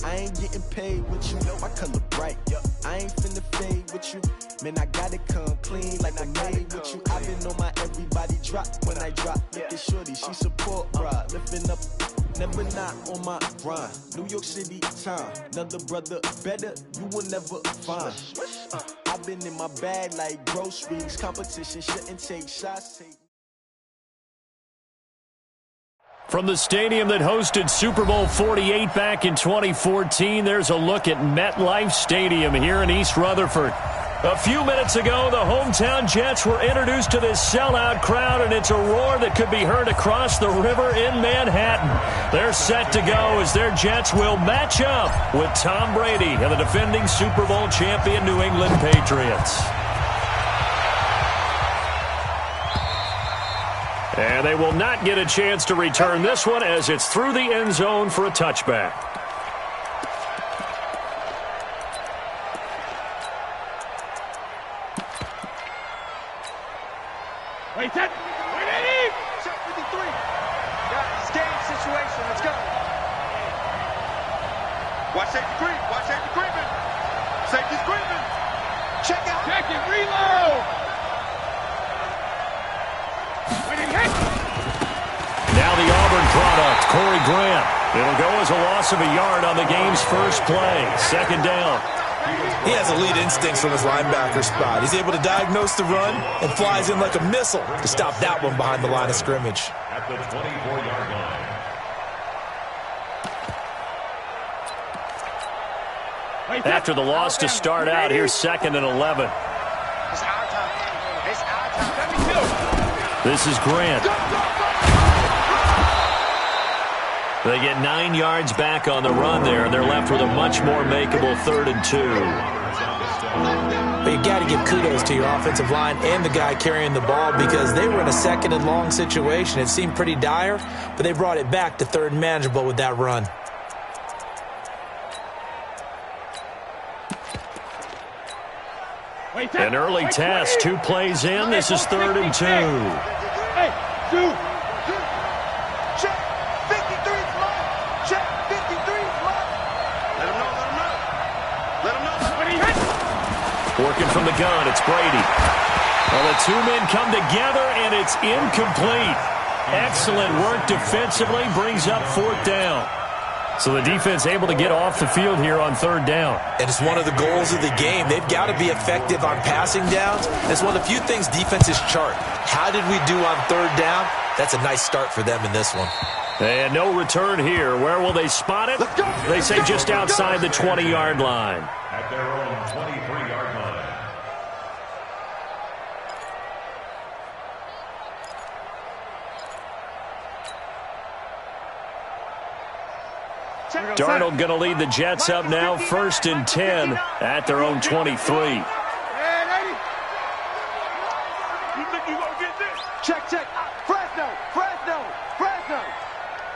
I ain't getting paid, but you know my color bright. I ain't finna fade with you. Man, I gotta come clean like I made with you. I've been on my everybody drop when I drop. Look at shorty, she support ride. Lifting up, never not on my grind. New York City time, another brother better, you will never find. I've been in my bag like groceries. Competition shouldn't take shots. From the stadium that hosted Super Bowl 48 back in 2014, there's a look at MetLife Stadium here in East Rutherford. A few minutes ago, the hometown Jets were introduced to this sellout crowd, and it's a roar that could be heard across the river in Manhattan. They're set to go as their Jets will match up with Tom Brady and the defending Super Bowl champion New England Patriots. And they will not get a chance to return this one as it's through the end zone for a touchback. Wait, set. Wait, Eddie! Check 53. Got this game situation. Let's go. Watch safety creep. Watch safety creeping. Safety's creeping. Check out. Check it. Reload. Now the Auburn product, Corey Grant. It'll go as a loss of a yard on the game's first play. Second down. He has elite instincts from his linebacker spot. He's able to diagnose the run and flies in like a missile to stop that one behind the line of scrimmage. At the 24-yard line. After the loss to start out, here's 2nd and 11. It's our time. It's our time. This is Grant. They get 9 yards back on the run there, and they're left with a much more makeable 3rd and 2. But you got to give kudos to your offensive line and the guy carrying the ball because they were in a 2nd and long situation. It seemed pretty dire, but they brought it back to 3rd and manageable with that run. An early test, 2 plays in. This is 3rd and 2. Hey, dude. Check 53's mine. Check 53's mine. Let him know, let him know. Let him know. When he hits. Working from the gun, it's Brady. Well, the 2 men come together, and it's incomplete. Excellent work defensively, brings up 4th down. So the defense able to get off the field here on 3rd down. And it's one of the goals of the game. They've got to be effective on passing downs. It's one of the few things defenses chart. How did we do on 3rd down? That's a nice start for them in this one. And no return here. Where will they spot it? They say just outside the 20-yard line. At their own 23-yard line. Darnold going to lead the Jets up now, 1st and 10 at their own 23. You think you gonna get this? Check, check. Fresno.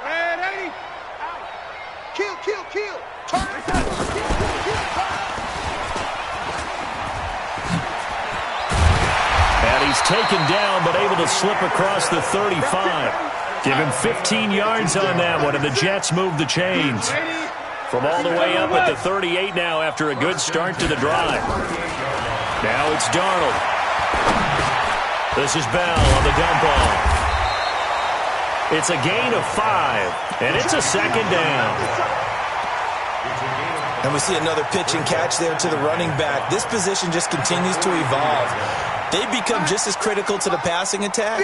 Red 80. Kill. Turn. And he's taken down, but able to slip across the 35. Give him 15 yards on that one, and the Jets move the chains. From all the way up at the 38 now after a good start to the drive. Now it's Darnold. This is Bell on the dump off. It's a gain of 5, and it's a 2nd down. And we see another pitch and catch there to the running back. This position just continues to evolve. They become just as critical to the passing attack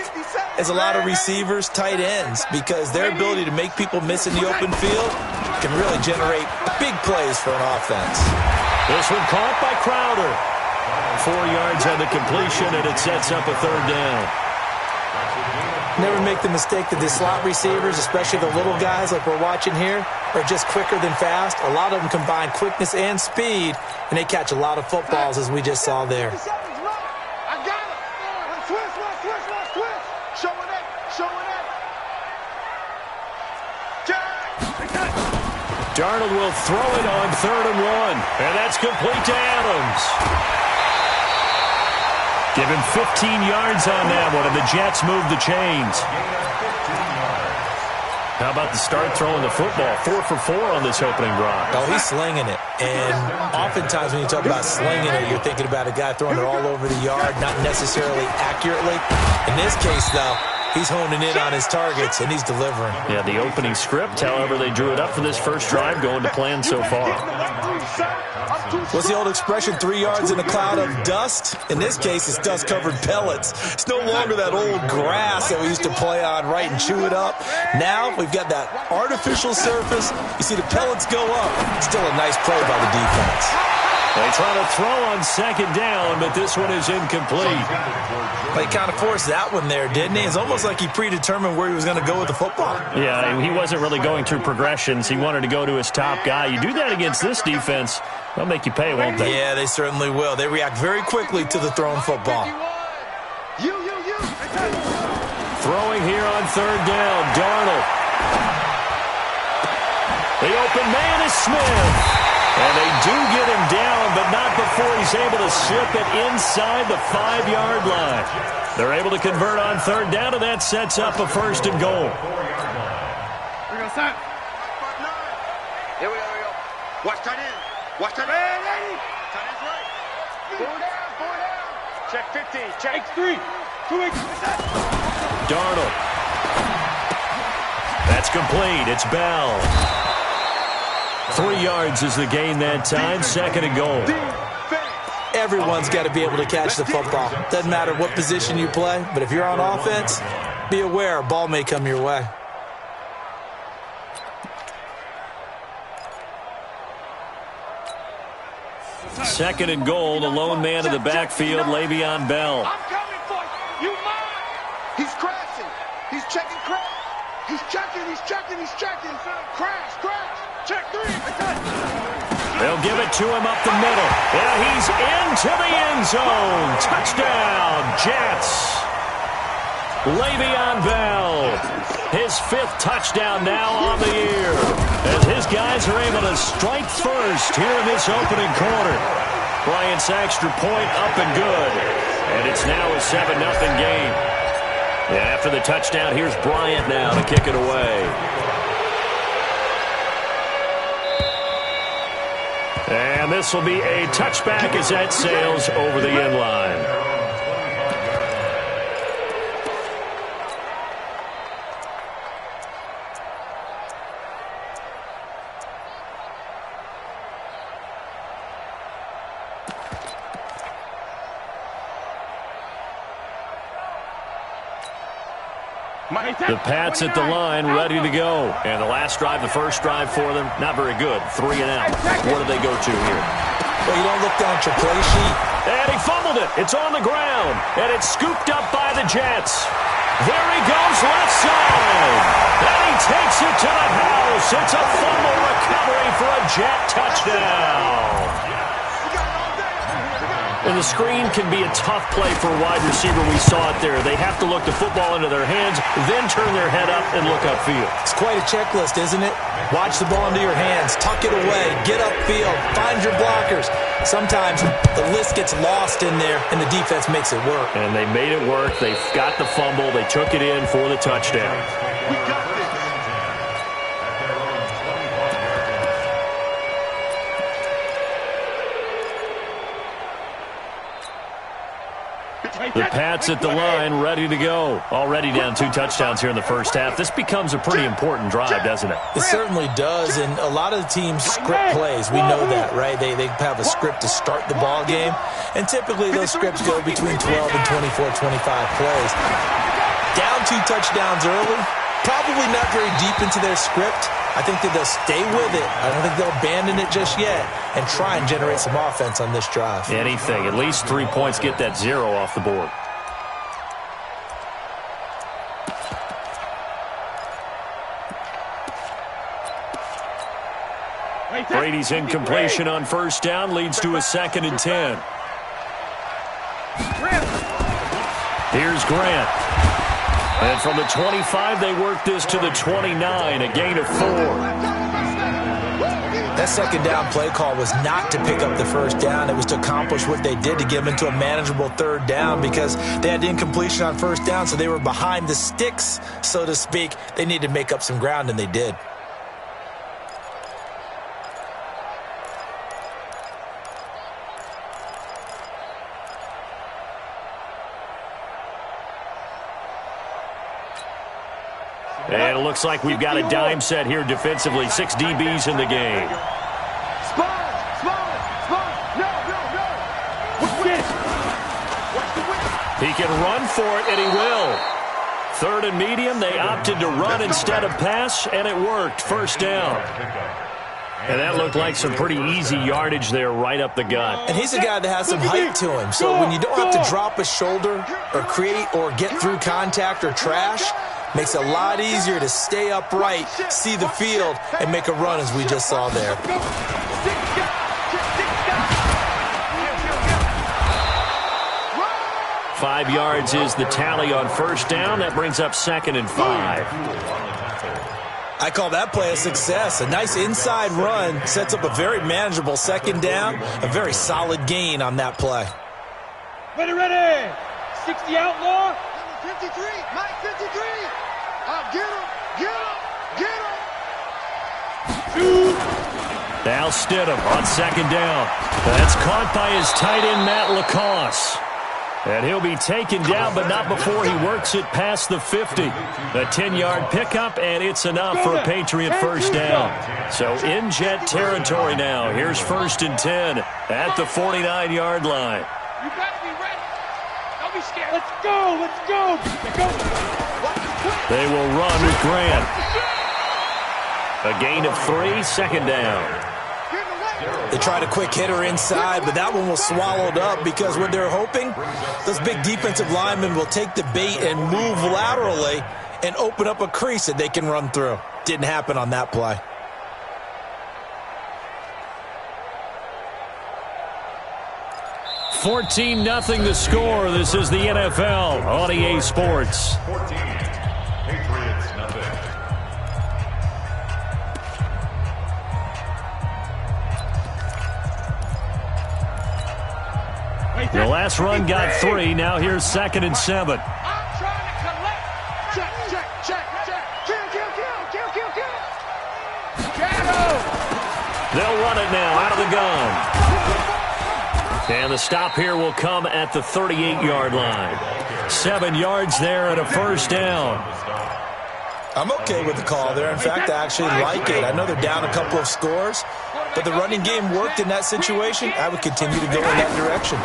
as a lot of receivers, tight ends, because their ability to make people miss in the open field can really generate big plays for an offense. This one caught by Crowder. 4 yards on the completion, and it sets up a 3rd down. Never make the mistake that the slot receivers, especially the little guys like we're watching here, are just quicker than fast. A lot of them combine quickness and speed, and they catch a lot of footballs, as we just saw there. Darnold will throw it on 3rd and 1, and that's complete to Adams. Give him 15 yards on that one, and the Jets move the chains. How about the start throwing the football? 4 for 4 on this opening drive. Oh, he's slinging it. And oftentimes when you talk about slinging it, you're thinking about a guy throwing it all over the yard, not necessarily accurately. In this case, though, he's honing in on his targets, and he's delivering. Yeah, the opening script, however, they drew it up for this first drive, going to plan so far. What's the old expression, 3 yards in a cloud of dust? In this case, it's dust-covered pellets. It's no longer that old grass that we used to play on, right, and chew it up. Now we've got that artificial surface. You see the pellets go up. Still a nice play by the defense. They try to throw on second down, but this one is incomplete. They kind of forced that one there, didn't he? It's almost like he predetermined where he was going to go with the football. Yeah, he wasn't really going through progressions. He wanted to go to his top guy. You do that against this defense, they'll make you pay, won't they? Yeah, they certainly will. They react very quickly to the thrown football. Throwing here on third down, Darnold. The open man is Smith. And they do get him down, but not before he's able to slip it inside the 5-yard line. They're able to convert on third down, and that sets up a first and goal. Here we go, son. Here we go. Watch tight end. Watch tight end. Tight end's right. 4 down. Check 15. Check 3. 2 Darnold. That's complete. It's Bell. 3 yards is the gain that time. Second and goal. Everyone's got to be able to catch the football. Doesn't matter what position you play, but if you're on offense, be aware a ball may come your way. Second and goal. The lone man in the backfield, Le'Veon Bell. I'm coming for you. You mine. He's crashing. He's checking crash. He's checking. Crash. Check 3. They'll give it to him up the middle. And he's into the end zone. Touchdown, Jets. Le'Veon Bell. His 5th touchdown now on the year. As his guys are able to strike first here in this opening quarter. Bryant's extra point up and good. And it's now a 7-0 game. Yeah, after the touchdown, here's Bryant now to kick it away. And this will be a touchback as that sails over the end line. The Pats at the line, ready to go. And the last drive, the first drive for them, not very good. 3 and out. What do they go to here? Well, you don't look down at your play sheet. And he fumbled it. It's on the ground. And it's scooped up by the Jets. There he goes, left side. And he takes it to the house. It's a fumble recovery for a Jet touchdown. And the screen can be a tough play for a wide receiver. We saw it there. They have to look the football into their hands, then turn their head up and look upfield. It's quite a checklist, isn't it? Watch the ball into your hands, tuck it away, get upfield, find your blockers. Sometimes the list gets lost in there, and the defense makes it work. And they made it work. They got the fumble. They took it in for the touchdown. We got this. The Pats at the line, ready to go. Already down 2 touchdowns here in the first half. This becomes a pretty important drive, doesn't it? It certainly does, and a lot of the teams script plays. We know that, right? They have a script to start the ball game, and typically those scripts go between 12 and 24, 25 plays. Down 2 touchdowns early, probably not very deep into their script. I think that they'll stay with it. I don't think they'll abandon it just yet and try and generate some offense on this drive. Anything. At least 3 points, get that 0 off the board. Brady's incompletion on first down leads to a 2nd and 10. Here's Grant. And from the 25, they work this to the 29, a gain of 4. That That second down play call was not to pick up the first down. It was to accomplish what they did, to get them into a manageable third down, because they had incompletion on first down, so they were behind the sticks, so to speak. They needed to make up some ground, and they did. And it looks like we've got a dime set here defensively. 6 DBs in the game. He can run for it, and he will. Third and medium, they opted to run instead of pass, and it worked. First down. And that looked like some pretty easy yardage there right up the gut. And he's a guy that has some height to him. So when you don't have to drop a shoulder or create or get through contact or trash, makes it a lot easier to stay upright, see the field, and make a run as we just saw there. 5 yards is the tally on first down. That brings up 2nd and 5. I call that play a success. A nice inside run sets up a very manageable second down. A very solid gain on that play. Ready. 60 outlaw. 53. Mike 53. Get him. Now Stidham on second down. That's caught by his tight end, Matt LaCosse. And he'll be taken down, but not before he works it past the 50. A 10-yard pickup, and it's enough for a Patriot first down. So in Jet territory now. Here's 1st and 10 at the 49-yard line. You got to be ready. Don't be scared. Let's go. They will run with Grant. A gain of 3, second down. They tried a quick hitter inside, but that one was swallowed up because what they're hoping, those big defensive linemen will take the bait and move laterally and open up a crease that they can run through. Didn't happen on that play. $14-0 the score. This is the NFL on EA Sports. 14. Patriots, nothing. The last run got 3. Now here's 2nd and 7. I'm trying to collect. Check. Kill. They'll run it now out of the gun. And the stop here will come at the 38-yard line. 7 yards there and a first down. I'm okay with the call there. In fact, I actually like it. I know they're down a couple of scores, but the running game worked in that situation. I would continue to go in that direction.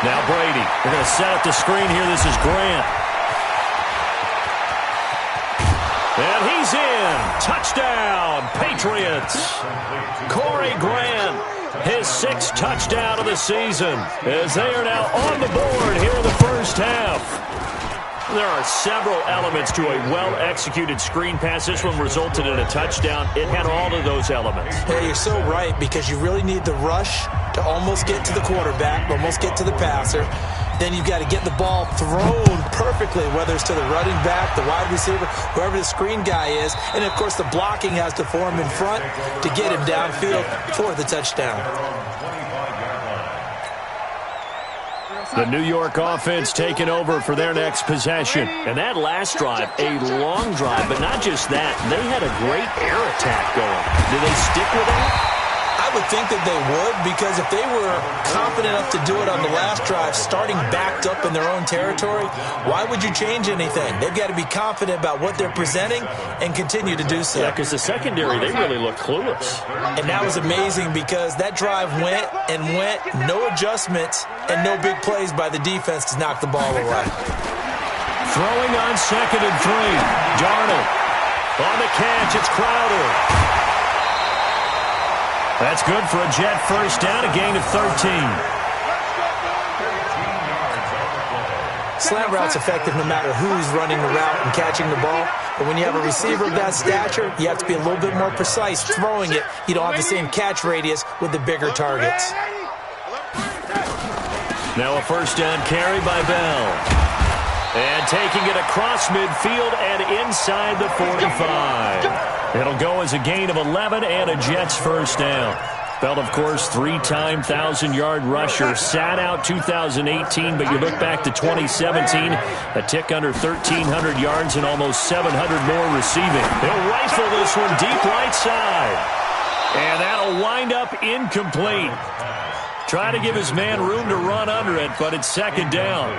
Now Brady. They're going to set up the screen here. This is Grant. And he's in. Touchdown, Patriots. Corey Grant, his 6th touchdown of the season, as they are now on the board here in the first half. There are several elements to a well-executed screen pass. This one resulted in a touchdown. It had all of those elements. Yeah, you're so right, because you really need the rush to almost get to the quarterback, almost get to the passer. Then you've got to get the ball thrown perfectly, whether it's to the running back, the wide receiver, whoever the screen guy is. And, of course, the blocking has to form in front to get him downfield for the touchdown. The New York offense taking over for their next possession. And that last drive, a long drive, but not just that. They had a great air attack going. Do they stick with that? I would think that they would, because if they were confident enough to do it on the last drive, starting backed up in their own territory, why would you change anything? They've got to be confident about what they're presenting and continue to do so. Yeah, because the secondary, they really look clueless. And that was amazing, because that drive went, no adjustments and no big plays by the defense to knock the ball away. Throwing on 2nd and 3. Darnold on the catch. It's Crowder. That's good for a Jet first down, a gain of 13. Slant route's effective no matter who's running the route and catching the ball. But when you have a receiver of that stature, you have to be a little bit more precise throwing it. You don't have the same catch radius with the bigger targets. Now a first down carry by Bell. And taking it across midfield and inside the 45. It'll go as a gain of 11 and a Jets first down. Bell, of course, three-time 1,000-yard rusher. Sat out 2018, but you look back to 2017, a tick under 1,300 yards and almost 700 more receiving. He'll rifle this one deep right side. And that'll wind up incomplete. Try to give his man room to run under it, but it's second down.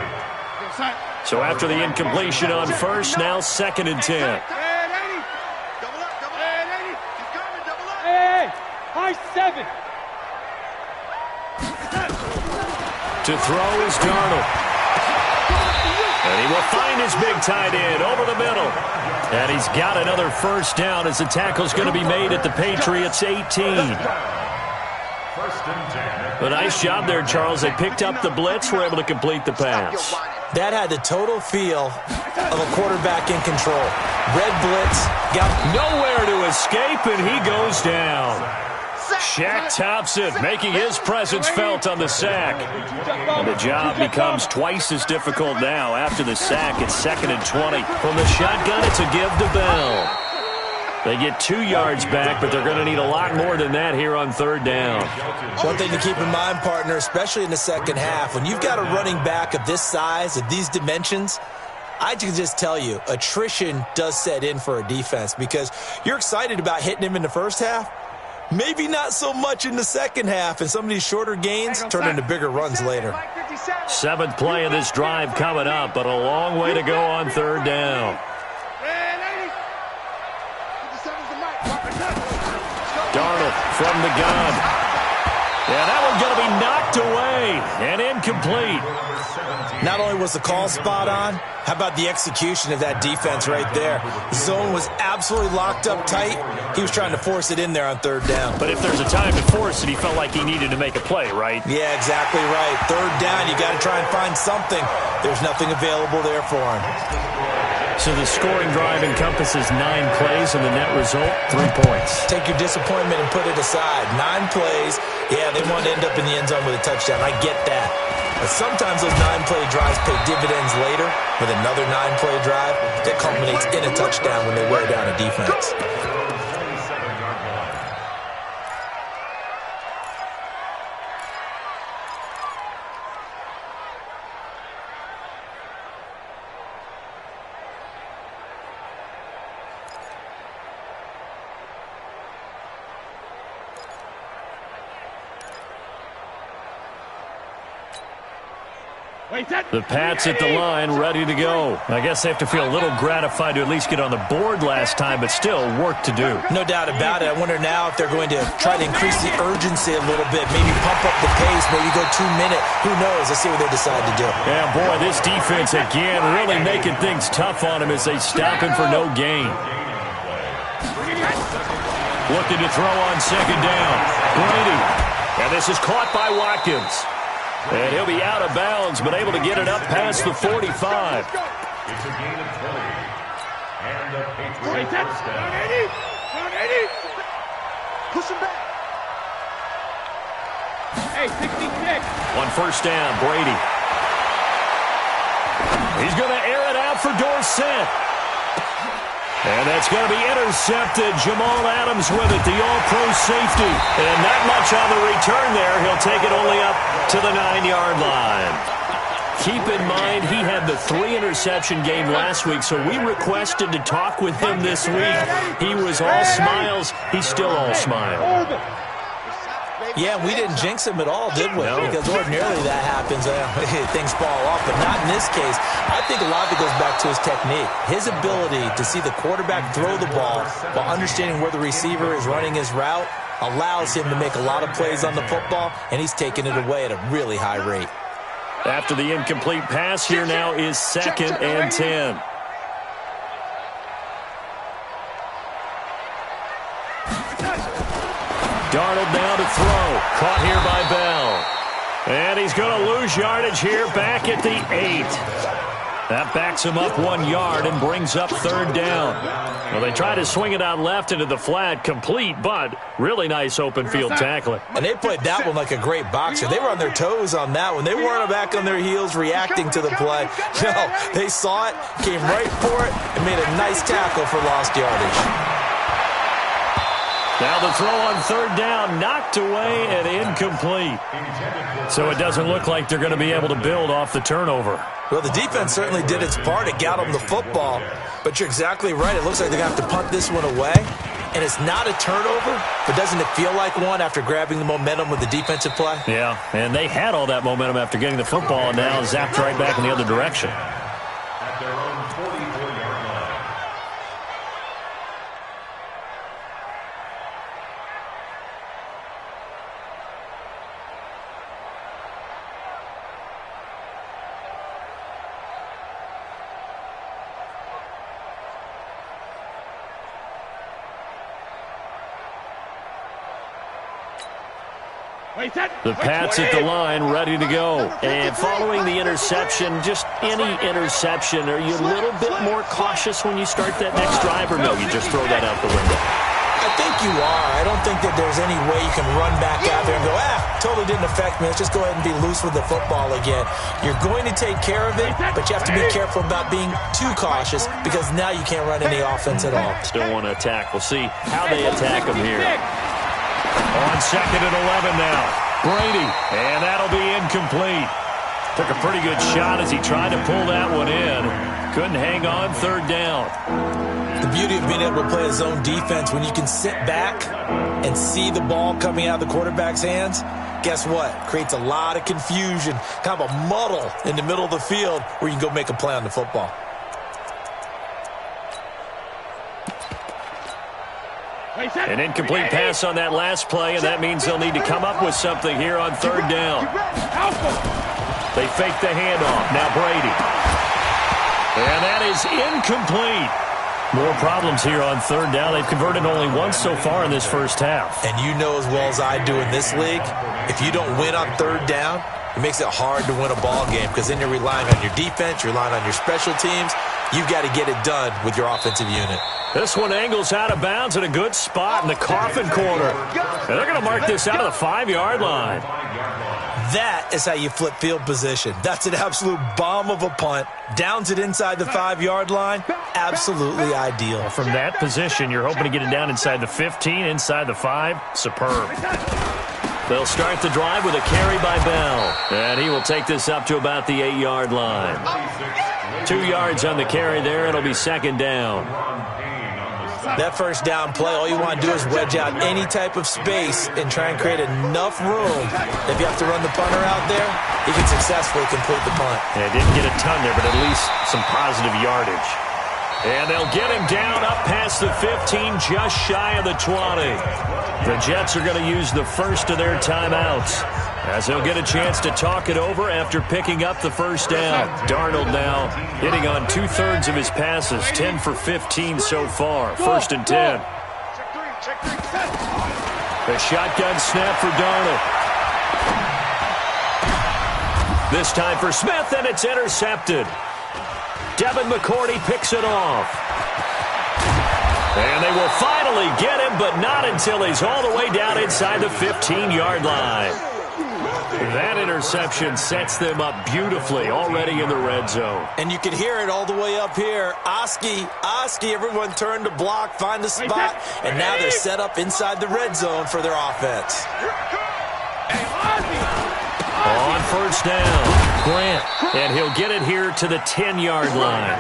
So after the incompletion on first, now 2nd and 10. High 7. To throw is Darnold. And he will find his big tight end over the middle. And he's got another first down as the tackle's going to be made at the Patriots' 18. A nice job there, Charles. They picked up the blitz, were able to complete the pass. That had the total feel of a quarterback in control. Red blitz, got nowhere to escape, and he goes down. Shaq Thompson making his presence felt on the sack. And the job becomes twice as difficult now. After the sack, it's 2nd and 20. From the shotgun, it's a give to Bell. They get 2 yards back, but they're going to need a lot more than that here on 3rd down. One thing to keep in mind, partner, especially in the second half, when you've got a running back of this size, of these dimensions, I can just tell you, attrition does set in for a defense because you're excited about hitting him in the first half. Maybe not so much in the second half, and some of these shorter gains turn into bigger runs later. 7th play of this drive coming up, but a long way to go on 3rd down. Darnold from the gun. Yeah, that one's going to be knocked away and incomplete. Not only was the call spot on, how about the execution of that defense right there? The zone was absolutely locked up tight. He was trying to force it in there on 3rd down. But if there's a time to force it, he felt like he needed to make a play, right? Yeah, exactly right. 3rd down, you got to try and find something. There's nothing available there for him. So the scoring drive encompasses 9 plays, and the net result, 3 points. Take your disappointment and put it aside. 9 plays, yeah, they want to end up in the end zone with a touchdown. I get that. But sometimes those 9-play drives pay dividends later with another 9-play drive that culminates in a touchdown when they wear down a defense. The Pats at the line, ready to go. I guess they have to feel a little gratified to at least get on the board last time, but still work to do. No doubt about it. I wonder now if they're going to try to increase the urgency a little bit, maybe pump up the pace, maybe go 2-minute. Who knows? Let's see what they decide to do. Yeah, boy, this defense again really making things tough on him as they stop him for no gain. Looking to throw on 2nd down. Brady. And this is caught by Watkins. And he'll be out of bounds, but able to get it up past the 45. It's a gain of 20. And the Patriots first down. Push him back. Hey, 66. On 1st down, Brady. He's going to air it out for Dorsett. And that's going to be intercepted. Jamal Adams with it, the all-pro safety. And not much on the return there. He'll take it only up to the 9-yard line. Keep in mind, he had the 3-interception game last week, so we requested to talk with him this week. He was all smiles. He's still all smiles. Yeah, we didn't jinx him at all, did we? No. Because ordinarily that happens. Things fall off, but not in this case. I think a lot of it goes back to his technique. His ability to see the quarterback throw the ball while understanding where the receiver is running his route allows him to make a lot of plays on the football, and he's taking it away at a really high rate. After the incomplete pass, here now is 2nd and 10. Darnold now to throw. Caught here by Bell. And he's going to lose yardage here back at the 8. That backs him up 1 yard and brings up third down. Well, they try to swing it out left into the flat, complete, but really nice open field tackling. And they played that one like a great boxer. They were on their toes on that one. They weren't back on their heels reacting to the play. No, they saw it, came right for it, and made a nice tackle for lost yardage. Now the throw on third down, knocked away and incomplete. So it doesn't look like they're going to be able to build off the turnover. Well, the defense certainly did its part. It got them the football. But you're exactly right. It looks like they're going to have to punt this one away. And it's not a turnover, but doesn't it feel like one after grabbing the momentum with the defensive play? Yeah, and they had all that momentum after getting the football and now zapped right back in the other direction. At their own 44-yard line. The Pats at the line, ready to go. And following the interception, just any interception, are you a little bit more cautious when you start that next drive, or no, you just throw that out the window? I think you are. I don't think that there's any way you can run back out there and go, totally didn't affect me. Let's just go ahead and be loose with the football again. You're going to take care of it, but you have to be careful about being too cautious because now you can't run any offense at all. Still want to attack. We'll see how they attack them here. On second and 11 now. Brady, and that'll be incomplete. Took a pretty good shot as he tried to pull that one in. Couldn't hang on third down. The beauty of being able to play a zone defense, when you can sit back and see the ball coming out of the quarterback's hands, guess what? Creates a lot of confusion, kind of a muddle in the middle of the field where you can go make a play on the football. An incomplete pass on that last play, and that means they'll need to come up with something here on third down. They fake the handoff. Now Brady. And that is incomplete. More problems here on third down. They've converted only once so far in this first half. And you know as well as I do in this league, if you don't win on third down, it makes it hard to win a ball game because then you're relying on your defense, you're relying on your special teams. You've got to get it done with your offensive unit. This one angles out of bounds in a good spot in the coffin corner. And they're going to mark this out of the 5-yard line. That is how you flip field position. That's an absolute bomb of a punt. Downs it inside the 5-yard line. Absolutely ideal. From that position, you're hoping to get it down inside the 15, inside the 5. Superb. They'll start the drive with a carry by Bell. And he will take this up to about the 8-yard line. 2 yards on the carry there. It'll be second down. That first down play, all you want to do is wedge out any type of space and try and create enough room. If you have to run the punter out there, he can successfully complete the punt. Yeah, didn't get a ton there, but at least some positive yardage. And they'll get him down up past the 15, just shy of the 20. The Jets are going to use the first of their timeouts as they'll get a chance to talk it over after picking up the first down. Darnold now hitting on 2/3 of his passes, 10 for 15 so far. First and 10. The shotgun snap for Darnold. This time for Smith, and it's intercepted. Devin McCourty picks it off. And they will finally get him, but not until he's all the way down inside the 15-yard line. That interception sets them up beautifully already in the red zone. And you can hear it all the way up here. Oski, everyone turned to block, find a spot, and now they're set up inside the red zone for their offense. On first down, Grant, and he'll get it here to the 10-yard line.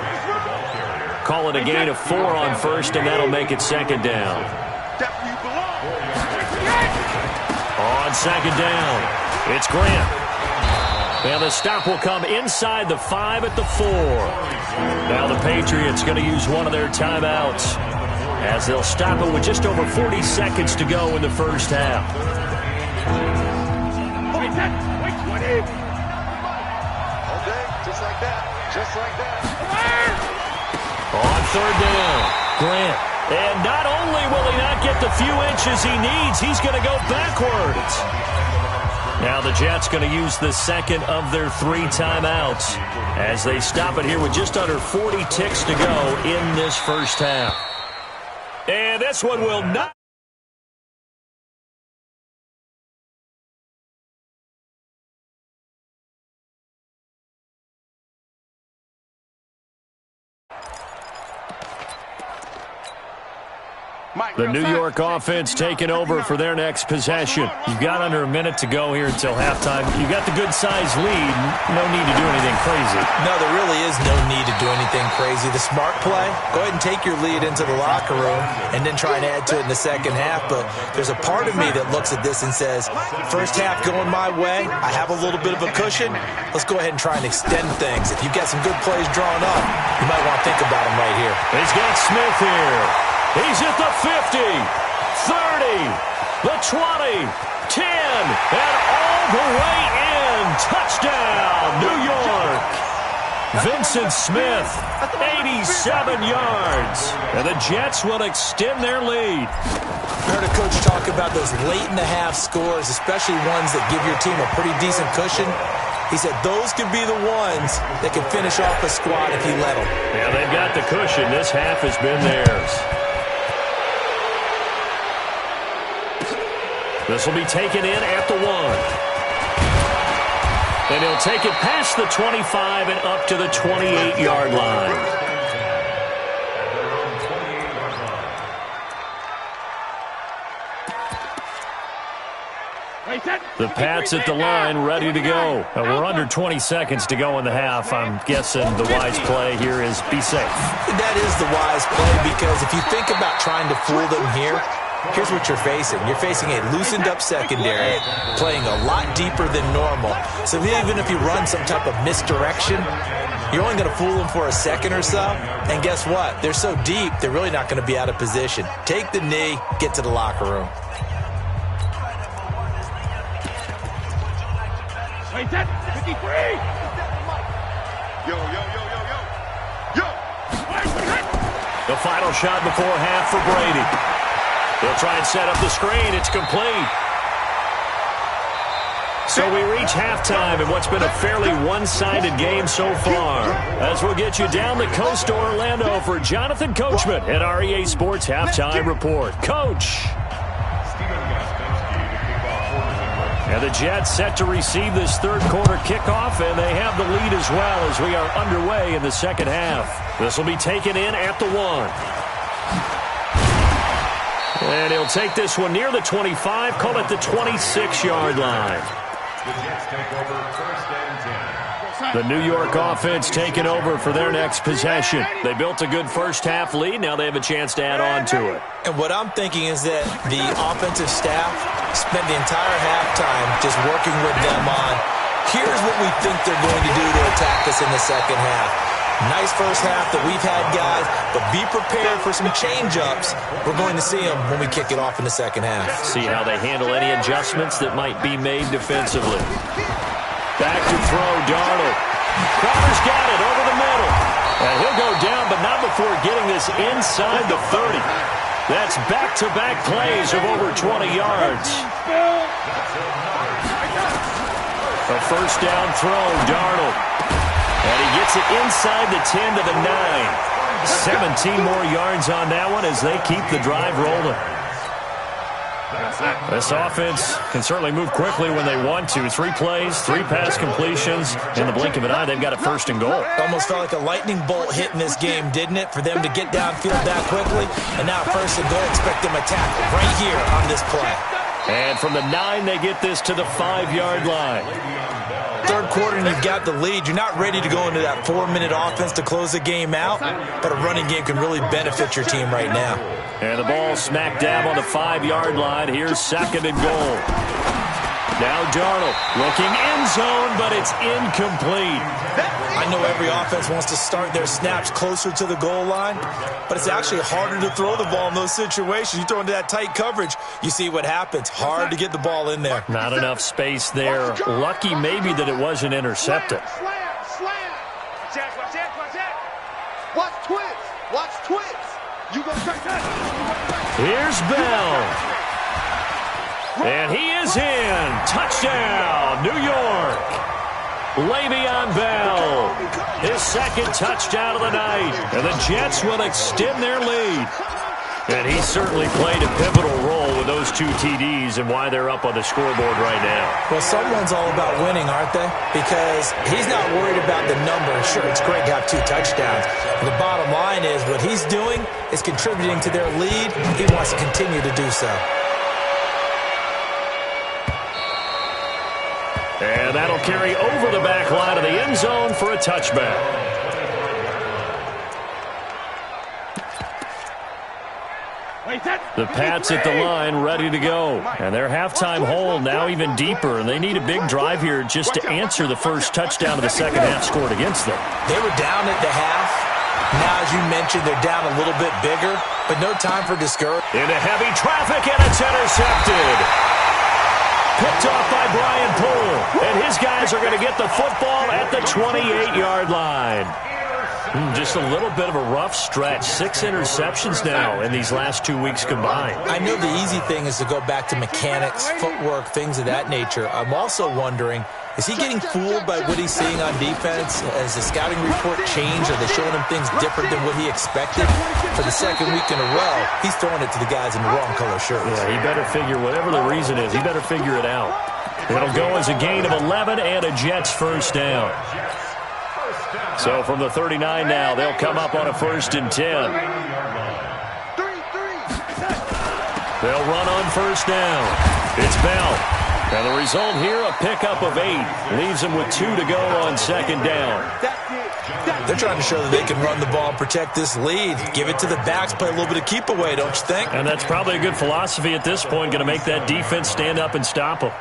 Call it a gain of 4 on first, and that'll make it second down. On second down, it's Grant. And the stop will come inside the 5 at the 4. Now the Patriots going to use one of their timeouts as they'll stop it with just over 40 seconds to go in the first half. On third down, Grant. And not only will he not get the few inches he needs, he's going to go backwards. Now the Jets going to use the second of their 3 timeouts as they stop it here with just under 40 ticks to go in this first half. And this one will not. The New York offense taking over for their next possession. You've got under a minute to go here until halftime. You got the good-sized lead. No need to do anything crazy. No, there really is no need to do anything crazy. The smart play, go ahead and take your lead into the locker room and then try and add to it in the second half. But there's a part of me that looks at this and says, first half going my way, I have a little bit of a cushion. Let's go ahead and try and extend things. If you've got some good plays drawn up, you might want to think about them right here. He's got Smith here. He's at the 50, 30, the 20, 10, and all the way in. Touchdown, New York. Vincent Smith, 87 yards. And the Jets will extend their lead. I heard a coach talk about those late-in-the-half scores, especially ones that give your team a pretty decent cushion. He said those could be the ones that can finish off a squad if you let them. Yeah, they've got the cushion. This half has been theirs. This will be taken in at the 1. And he'll take it past the 25 and up to the 28-yard line. The Pats at the line, ready to go. We're under 20 seconds to go in the half. I'm guessing the wise play here is be safe. That is the wise play, because if you think about trying to fool them here, here's what you're facing. You're facing a loosened-up secondary, playing a lot deeper than normal. So even if you run some type of misdirection, you're only going to fool them for a second or so. And guess what? They're so deep, they're really not going to be out of position. Take the knee, get to the locker room. Wait, that 53! Yo. The final shot before half for Brady. They'll try and set up the screen. It's complete. So we reach halftime in what's been a fairly one-sided game so far. As we'll get you down the coast to Orlando for Jonathan Coachman at REA Sports Halftime Report. Coach. And the Jets set to receive this third quarter kickoff, and they have the lead as well as we are underway in the second half. This will be taken in at the 1. And he'll take this one near the 25, call it the 26-yard line. The Jets take over first and 10. The New York offense taking over for their next possession. They built a good first-half lead. Now they have a chance to add on to it. And what I'm thinking is that the offensive staff spent the entire halftime just working with them on, here's what we think they're going to do to attack us in the second half. Nice first half that we've had, guys, but be prepared for some change-ups. We're going to see them when we kick it off in the second half. See how they handle any adjustments that might be made defensively. Back to throw, Darnold. Crowder's got it over the middle. And he'll go down, but not before getting this inside the 30. That's back-to-back plays of over 20 yards. A first down throw, Darnold. And he gets it inside the 10 to the 9. 17 more yards on that one as they keep the drive rolling. This offense can certainly move quickly when they want to. 3 plays, 3 pass completions. In the blink of an eye, they've got a first and goal. Almost felt like a lightning bolt hit in this game, didn't it? For them to get downfield that quickly. And now first and goal, expect them to tackle right here on this play. And from the 9, they get this to the 5-yard line. Third quarter and you've got the lead. You're not ready to go into that 4-minute offense to close the game out, but a running game can really benefit your team right now. And the ball smack dab on the 5-yard line. Here's second and goal. Now Darnold looking end zone, but it's incomplete. I know every offense wants to start their snaps closer to the goal line, but it's actually harder to throw the ball in those situations. You throw into that tight coverage, you see what happens. Hard to get the ball in there. Not enough space there. Lucky maybe that it wasn't intercepted. Slam. Check. Watch twitch. You go check that. Here's Bell. And he is in. Touchdown, New York. Le'Veon Bell, his second touchdown of the night. And the Jets will extend their lead. And he certainly played a pivotal role with those 2 TDs and why they're up on the scoreboard right now. Well, someone's all about winning, aren't they? Because he's not worried about the number. Sure, it's great to have 2 touchdowns. But the bottom line is what he's doing is contributing to their lead. He wants to continue to do so. And that'll carry over the back line of the end zone for a touchback. The Pats at the line ready to go. And their halftime hole now even deeper. And they need a big drive here just to answer the first touchdown of the second half scored against them. They were down at the half. Now, as you mentioned, they're down a little bit bigger. But no time for discouragement. Into heavy traffic, and it's intercepted. Picked off by Brian Poole. And his guys are going to get the football at the 28-yard line. Just a little bit of a rough stretch. 6 interceptions now in these last 2 weeks combined. I know the easy thing is to go back to mechanics, footwork, things of that nature. I'm also wondering, is he getting fooled by what he's seeing on defense? Has the scouting report changed? Are they showing him things different than what he expected? For the second week in a row, he's throwing it to the guys in the wrong color shirts. Yeah, he better figure, whatever the reason is, he better figure it out. It'll go as a gain of 11 and a Jets first down. So from the 39 now, they'll come up on a 1st and 10. They'll run on first down. It's Bell. And the result here, a pickup of 8. Leaves them with 2 to go on second down. They're trying to show that they can run the ball and protect this lead. Give it to the backs, play a little bit of keep away, don't you think? And that's probably a good philosophy at this point. Going to make that defense stand up and stop them.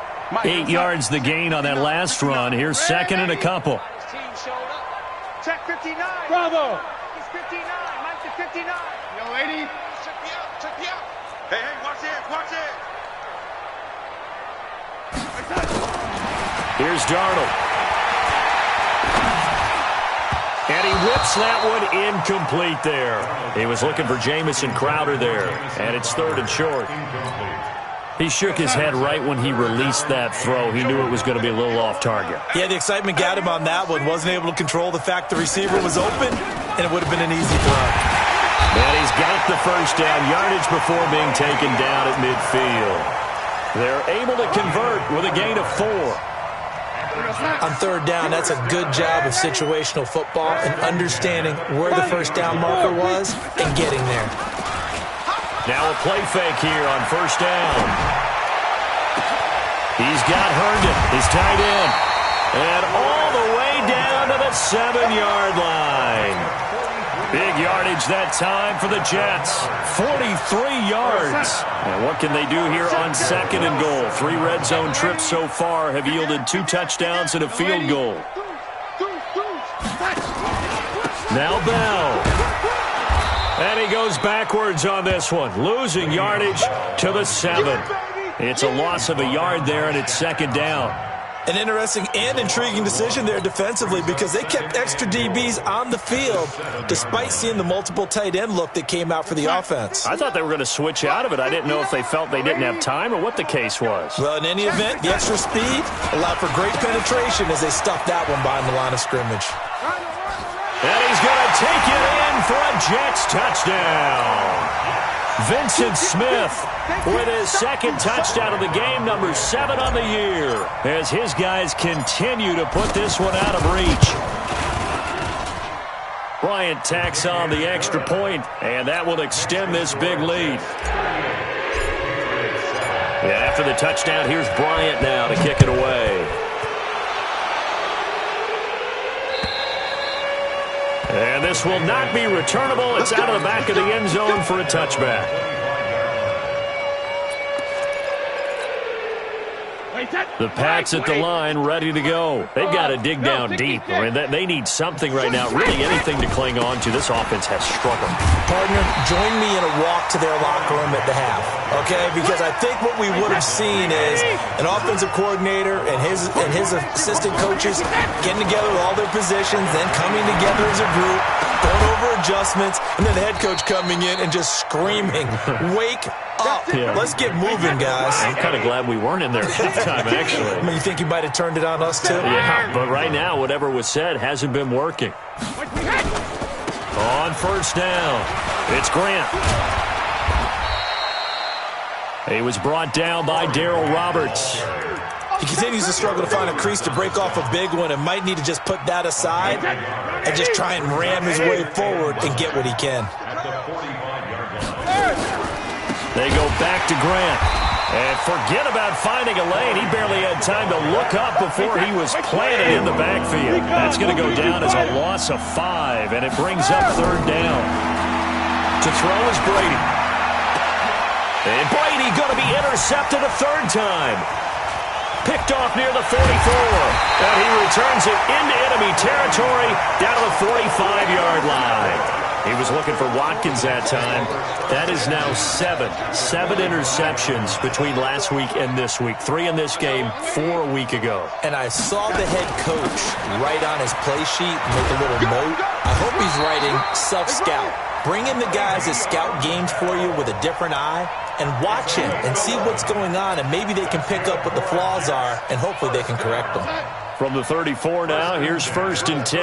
8 yards the gain on that last run. Here's second and a couple. Check 59. Bravo. He's 59. Mike to 59. Yo, lady. Check me out. Check me out. Hey, watch it. Watch it. Here's Darnold. And he whips that one incomplete there. He was looking for Jamison Crowder there. And it's 3rd and short. He shook his head right when he released that throw. He knew it was going to be a little off target. Yeah, the excitement got him on that one. Wasn't able to control the fact the receiver was open, and it would have been an easy throw. And he's got the first down, yardage before being taken down at midfield. They're able to convert with a gain of 4. On 3rd down, that's a good job of situational football and understanding where the first down marker was and getting there. Now a play fake here on first down. He's got Herndon, his tight end. And all the way down to the 7-yard line. Big yardage that time for the Jets. 43 yards. And what can they do here on 2nd and goal? 3 red zone trips so far have yielded 2 touchdowns and a field goal. Now Bell. And he goes backwards on this one, losing yardage to the 7. It's a loss of a yard there, and it's 2nd down. An interesting and intriguing decision there defensively because they kept extra DBs on the field despite seeing the multiple tight end look that came out for the offense. I thought they were going to switch out of it. I didn't know if they felt they didn't have time or what the case was. Well, in any event, the extra speed allowed for great penetration as they stuffed that one behind the line of scrimmage. And he's going to take it in for a Jets touchdown. Vincent Smith with his 2nd touchdown of the game, number 7 on the year, as his guys continue to put this one out of reach. Bryant tacks on the extra point, and that will extend this big lead. And after the touchdown, here's Bryant now to kick it away. And this will not be returnable. It's out of the back of the end zone for a touchback. The Pats at the line ready to go. They've got to dig down deep. I mean, they need something right now, really anything to cling on to. This offense has struggled. Partner, join me in a walk to their locker room at the half, okay? Because I think what we would have seen is an offensive coordinator and his assistant coaches getting together with all their positions, then coming together as a group, going over adjustments, and then the head coach coming in and just screaming, wake up. Yeah. Let's get moving, guys. I'm kind of glad we weren't in there at halftime, actually. I mean, you think you might have turned it on us, too? Yeah, but right now, whatever was said hasn't been working. On first down, it's Grant. He was brought down by Darryl Roberts. He continues to struggle to find a crease to break off a big one and might need to just put that aside and just try and ram his way forward and get what he can. They go back to Grant. And forget about finding a lane. He barely had time to look up before he was planted in the backfield. That's going to go down as a loss of 5, and it brings up third down. To throw is Brady. And Brady going to be intercepted a third time. Picked off near the 44. And he returns it into enemy territory down to the 45-yard line. He was looking for Watkins that time. That is now 7 interceptions between last week and this week. 3 in this game, 4 a week ago. And I saw the head coach write on his play sheet, make a little note. I hope he's writing self-scout. Bring in the guys that scout games for you with a different eye and watch him and see what's going on, and maybe they can pick up what the flaws are, and hopefully they can correct them. From the 34 now, here's first and 10.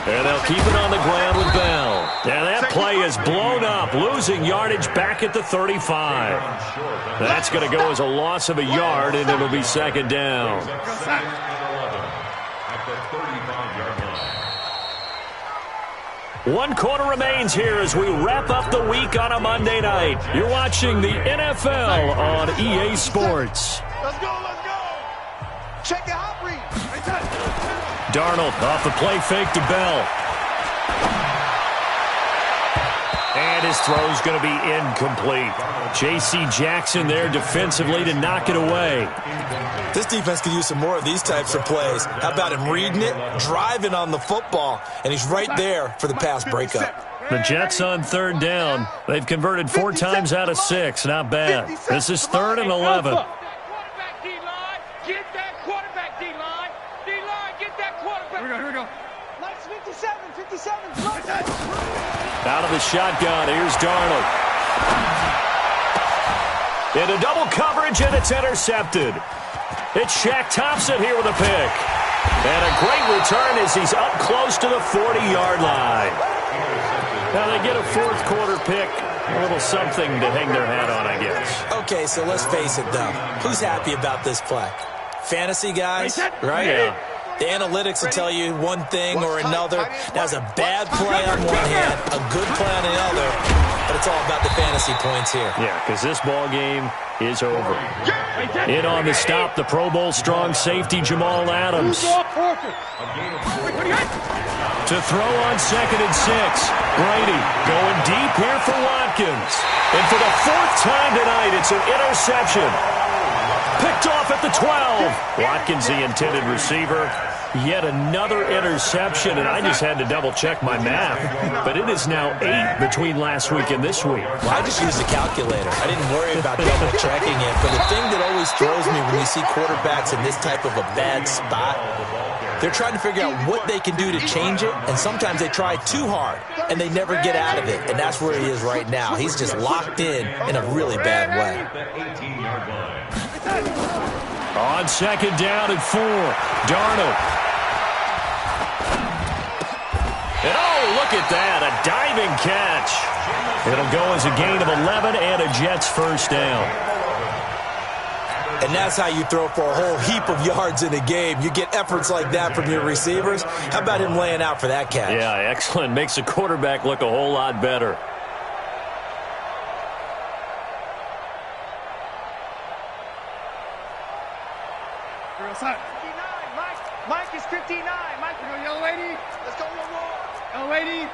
And they'll keep it on the ground with Bell. And that play is blown up, losing yardage back at the 35. That's going to go as a loss of a yard, and it'll be second down. One quarter remains here as we wrap up the week on a Monday night. You're watching the NFL on EA Sports. Let's go, let's go. Check the hot read. Darnold off the play fake to Bell. And his throw's going to be incomplete. J.C. Jackson there defensively to knock it away. This defense could use some more of these types of plays. How about him reading it, driving on the football, and he's right there for the pass breakup. The Jets on third down. They've converted 4 times out of 6. Not bad. This is 3rd and 11. Get that quarterback, D-line. D-line, get that quarterback. Here we go. Nice 57. Out of the shotgun, here's Darnold. Into double coverage, and it's intercepted. It's Shaq Thompson here with a pick. And a great return as he's up close to the 40-yard line. Now they get a fourth quarter pick. A little something to hang their hat on, I guess. Okay, so let's face it, though. Who's happy about this play? Fantasy guys, right? Yeah. The analytics will tell you one thing or another. That's a bad play on one hand, a good play on the other, but it's all about the fantasy points here. Yeah, because this ball game is over. In on the stop, the Pro Bowl strong safety Jamal Adams. To throw on 2nd and 6. Brady going deep here for Watkins. And for the 4th time tonight, it's an interception. Picked off at the 12. Watkins, the intended receiver. Yet another interception, and I just had to double-check my math. But it is now 8 between last week and this week. Well, I just used a calculator. I didn't worry about double-checking it. But the thing that always throws me when you see quarterbacks in this type of a bad spot, they're trying to figure out what they can do to change it, and sometimes they try too hard, and they never get out of it. And that's where he is right now. He's just locked in a really bad way. On 2nd down and 4, Darnold. And oh, look at that, a diving catch. It'll go as a gain of 11 and a Jets first down. And that's how you throw for a whole heap of yards in a game. You get efforts like that from your receivers. How about him laying out for that catch? Yeah, excellent. Makes the quarterback look a whole lot better. Mike is 59. Mike, we go, young lady. Let's go, young lady. Young lady.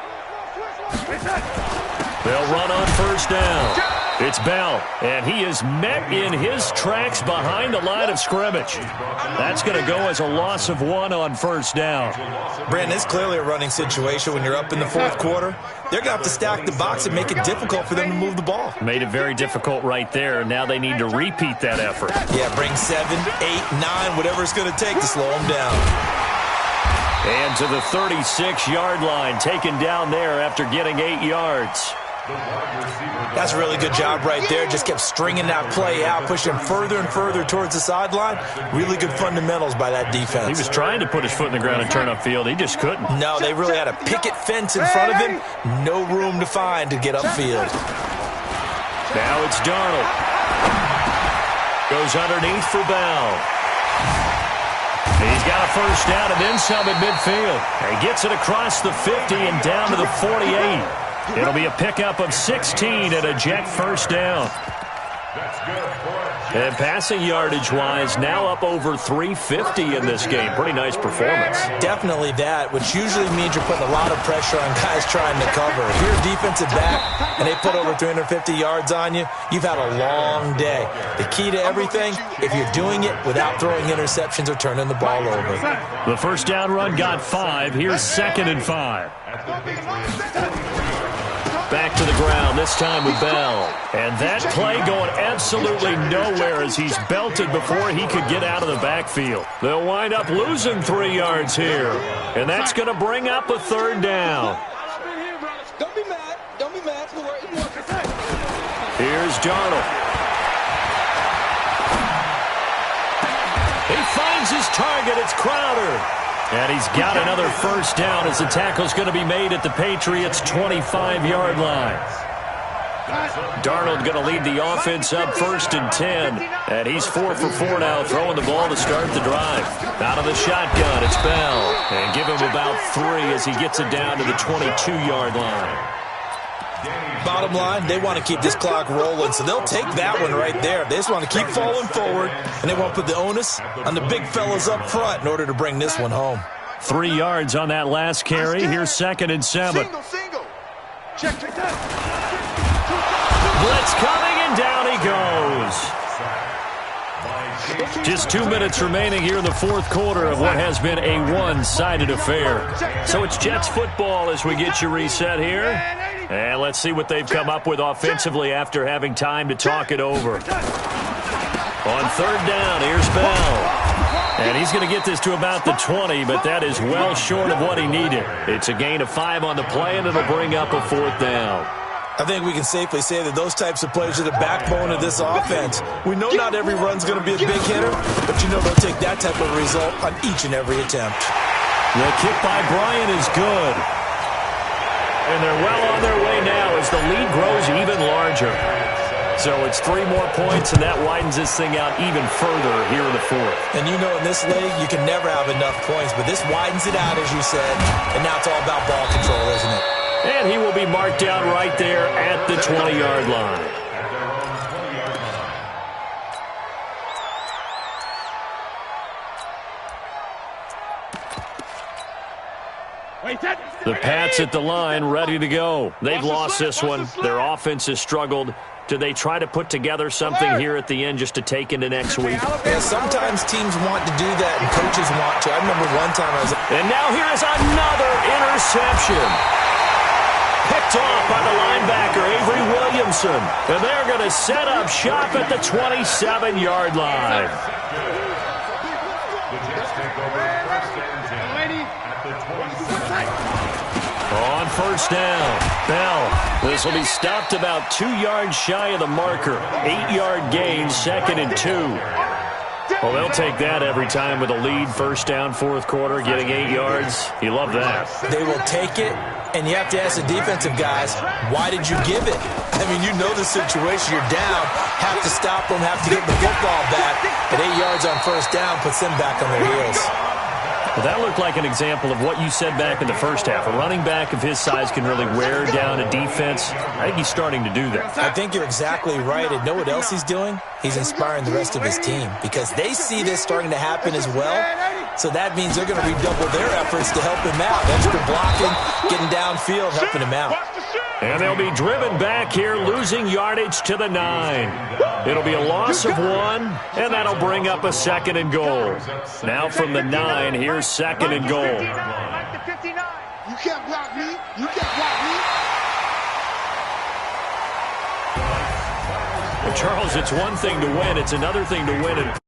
They'll run on first down. It's Bell, and he is met in his tracks behind the line of scrimmage. That's going to go as a loss of 1 on first down. Brandon, it's clearly a running situation when you're up in the fourth quarter. They're going to have to stack the box and make it difficult for them to move the ball. Made it very difficult right there. Now they need to repeat that effort. Yeah, bring 7, 8, 9, whatever it's going to take to slow them down. And to the 36-yard line, taken down there after getting 8 yards. That's a really good job right there. Just kept stringing that play out, pushing him further and further towards the sideline. Really good fundamentals by that defense. He was trying to put his foot in the ground and turn upfield. He just couldn't. No, they really had a picket fence in front of him. No room to find to get upfield. Now it's Darnold. Goes underneath for Bell. He's got a first down and then some at midfield. He gets it across the 50 and down to the 48. It'll be a pickup of 16 and a Jet first down. And passing yardage-wise, now up over 350 in this game. Pretty nice performance. Definitely that, which usually means you're putting a lot of pressure on guys trying to cover. If you're a defensive back and they put over 350 yards on you, you've had a long day. The key to everything, if you're doing it without throwing interceptions or turning the ball over. The first down run got 5. Here's 2nd and 5. Back to the ground, this time with Bell. And that play going absolutely nowhere as he's belted before he could get out of the backfield. They'll wind up losing 3 yards here. And that's going to bring up a 3rd down. Don't be mad. Don't be mad. Here's Darnold. He finds his target. It's Crowder. And he's got another first down as the tackle's going to be made at the Patriots' 25-yard line. Darnold going to lead the offense up 1st and 10. And he's 4 for 4 now, throwing the ball to start the drive. Out of the shotgun, it's Bell. And give him about 3 as he gets it down to the 22-yard line. Bottom line, they want to keep this clock rolling, so they'll take that one right there. They just want to keep falling forward, and they want to put the onus on the big fellas up front in order to bring this one home. 3 yards on that last carry. Here's 2nd and 7. Single. Check that. Blitz coming, and down he goes. Just 2 minutes remaining here in the fourth quarter of what has been a one-sided affair. So it's Jets football as we get you reset here. And let's see what they've come up with offensively after having time to talk it over. On 3rd down, here's Bell. And he's going to get this to about the 20, but that is well short of what he needed. It's a gain of 5 on the play, and it'll bring up a 4th down. I think we can safely say that those types of plays are the backbone of this offense. We know not every run's going to be a big hitter, but you know they'll take that type of result on each and every attempt. The kick by Bryant is good. And they're well on their way now as the lead grows even larger. So it's 3 more points, and that widens this thing out even further here in the fourth. And you know in this league, you can never have enough points, but this widens it out, as you said, and now it's all about ball control, isn't it? And he will be marked down right there at the 20-yard line. The Pats at the line, ready to go. They've lost this one. Their offense has struggled. Do they try to put together something here at the end just to take into next week? Yeah, sometimes teams want to do that, and coaches want to. I remember one time I was... And now here is another interception. Picked off by the linebacker, Avery Williamson. And they're going to set up shop at the 27-yard line. On first down, Bell. This will be stopped about 2 yards shy of the marker. 8-yard gain, 2nd and 2. Well, they'll take that every time with a lead. First down, fourth quarter, getting 8 yards. You love that. They will take it, and you have to ask the defensive guys, why did you give it? I mean, you know the situation. You're down, have to stop them, have to get the football back. But 8 yards on first down puts them back on their heels. Well, that looked like an example of what you said back in the first half. A running back of his size can really wear down a defense. I think he's starting to do that. I think you're exactly right. And know what else he's doing? He's inspiring the rest of his team because they see this starting to happen as well. So that means they're going to redouble their efforts to help him out. Extra blocking, getting downfield, helping him out. And they'll be driven back here, losing yardage to the 9. It'll be a loss of 1, and that'll bring up a 2nd and goal. Now from the 9, here's 2nd and goal. You can't block me. You can't block me. Well, Charles, it's one thing to win. It's another thing to win it.